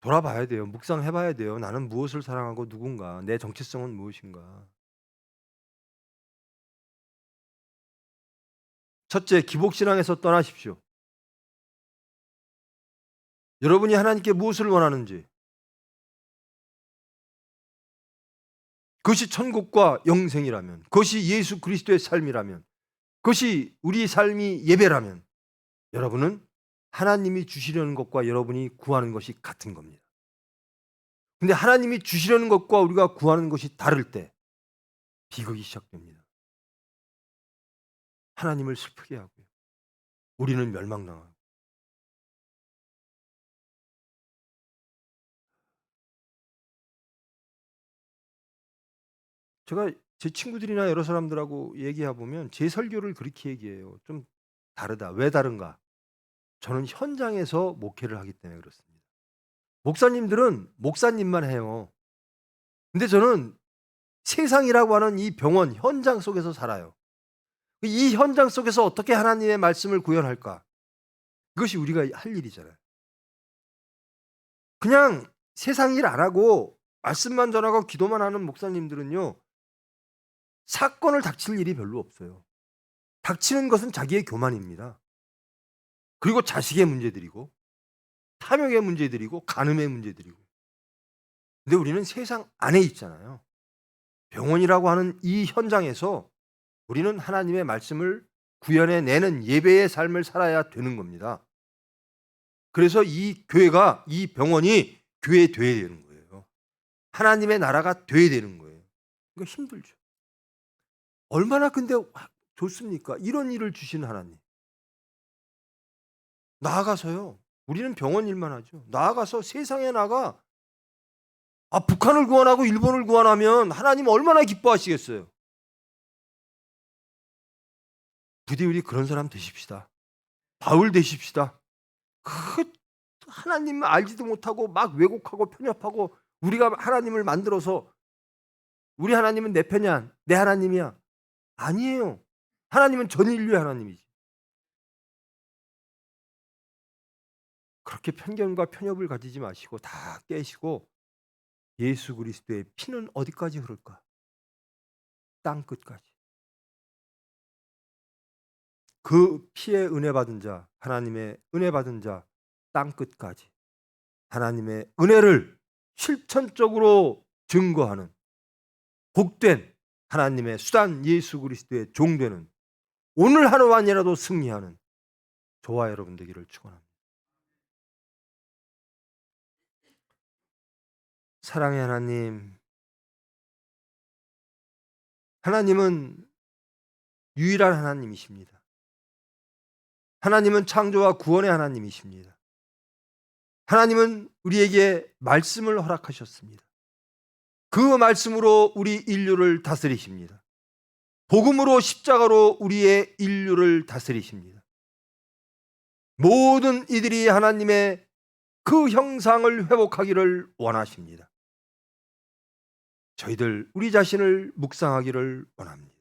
돌아봐야 돼요. 묵상해 봐야 돼요. 나는 무엇을 사랑하고 누군가, 내 정체성은 무엇인가. 첫째, 기복신앙에서 떠나십시오. 여러분이 하나님께 무엇을 원하는지, 그것이 천국과 영생이라면, 그것이 예수 그리스도의 삶이라면, 그것이 우리 삶이 예배라면 여러분은 하나님이 주시려는 것과 여러분이 구하는 것이 같은 겁니다. 근데 하나님이 주시려는 것과 우리가 구하는 것이 다를 때 비극이 시작됩니다. 하나님을 슬프게 하고요. 우리는 멸망당하고. 제가 제 친구들이나 여러 사람들하고 얘기해 보면 제 설교를 그렇게 얘기해요. 좀 다르다. 왜 다른가? 저는 현장에서 목회를 하기 때문에 그렇습니다. 목사님들은 목사님만 해요. 근데 저는 세상이라고 하는 이 병원 현장 속에서 살아요. 이 현장 속에서 어떻게 하나님의 말씀을 구현할까? 그것이 우리가 할 일이잖아요. 그냥 세상 일 안 하고 말씀만 전하고 기도만 하는 목사님들은요, 사건을 닥칠 일이 별로 없어요. 닥치는 것은 자기의 교만입니다. 그리고 자식의 문제들이고, 탐욕의 문제들이고, 간음의 문제들이고. 근데 우리는 세상 안에 있잖아요. 병원이라고 하는 이 현장에서 우리는 하나님의 말씀을 구현해내는 예배의 삶을 살아야 되는 겁니다. 그래서 이 교회가, 이 병원이 교회 돼야 되는 거예요. 하나님의 나라가 돼야 되는 거예요. 이거 힘들죠. 얼마나 근데 좋습니까? 이런 일을 주신 하나님. 나아가서요. 우리는 병원 일만 하죠. 나아가서 세상에 나가 북한을 구원하고 일본을 구원하면 하나님 얼마나 기뻐하시겠어요. 부디 우리 그런 사람 되십시다. 바울 되십시다. 그 하나님 알지도 못하고 막 왜곡하고 편협하고 우리가 하나님을 만들어서 우리 하나님은 내 편이야. 내 하나님이야. 아니에요. 하나님은 전 인류의 하나님이지. 그렇게 편견과 편협을 가지지 마시고 다 깨시고 예수 그리스도의 피는 어디까지 흐를까? 땅 끝까지. 그 피에 은혜 받은 자, 하나님의 은혜 받은 자, 땅 끝까지 하나님의 은혜를 실천적으로 증거하는 복된 하나님의 수단 예수 그리스도의 종되는 오늘 하루만이라도 승리하는 저와 여러분 되기를 축원합니다. 사랑의 하나님, 하나님은 유일한 하나님이십니다. 하나님은 창조와 구원의 하나님이십니다. 하나님은 우리에게 말씀을 허락하셨습니다. 그 말씀으로 우리 인류를 다스리십니다. 복음으로 십자가로 우리의 인류를 다스리십니다. 모든 이들이 하나님의 그 형상을 회복하기를 원하십니다. 저희들 우리 자신을 묵상하기를 원합니다.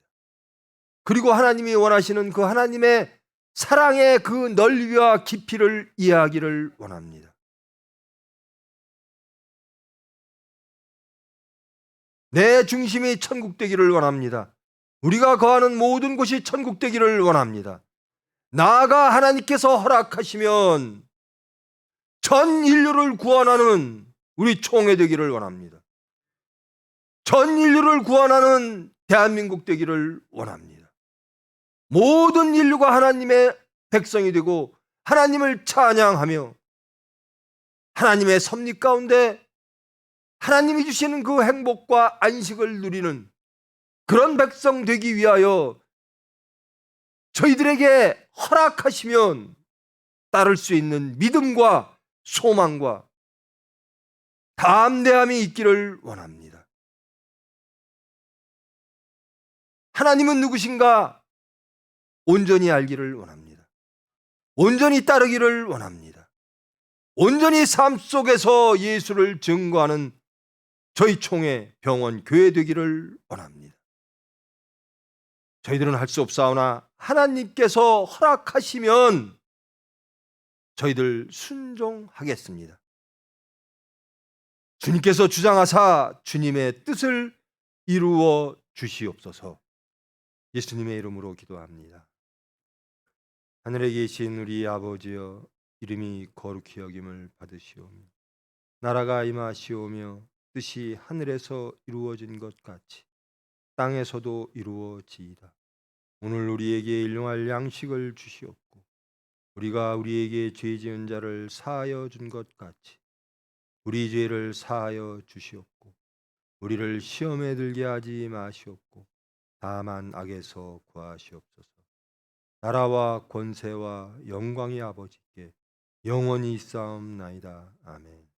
그리고 하나님이 원하시는 그 하나님의 사랑의 그 넓이와 깊이를 이해하기를 원합니다. 내 중심이 천국 되기를 원합니다. 우리가 거하는 모든 곳이 천국 되기를 원합니다. 나아가 하나님께서 허락하시면 전 인류를 구원하는 우리 총회 되기를 원합니다. 전 인류를 구원하는 대한민국 되기를 원합니다. 모든 인류가 하나님의 백성이 되고 하나님을 찬양하며 하나님의 섭리 가운데 하나님이 주시는 그 행복과 안식을 누리는 그런 백성 되기 위하여 저희들에게 허락하시면 따를 수 있는 믿음과 소망과 담대함이 있기를 원합니다. 하나님은 누구신가? 온전히 알기를 원합니다. 온전히 따르기를 원합니다. 온전히 삶 속에서 예수를 증거하는 저희 총회, 병원, 교회 되기를 원합니다. 저희들은 할 수 없사오나 하나님께서 허락하시면 저희들 순종하겠습니다. 주님께서 주장하사 주님의 뜻을 이루어 주시옵소서. 예수님의 이름으로 기도합니다. 하늘에 계신 우리 아버지여, 이름이 거룩히 여김을 받으시오며 나라가 임하시오며 뜻이 하늘에서 이루어진 것 같이 땅에서도 이루어지이다. 오늘 우리에게 일용할 양식을 주시옵고 우리가 우리에게 죄 지은 자를 사하여 준 것 같이 우리 죄를 사하여 주시옵고 우리를 시험에 들게 하지 마시옵고 다만 악에서 구하시옵소서. 나라와 권세와 영광이 아버지께 영원히 있사옵나이다. 아멘.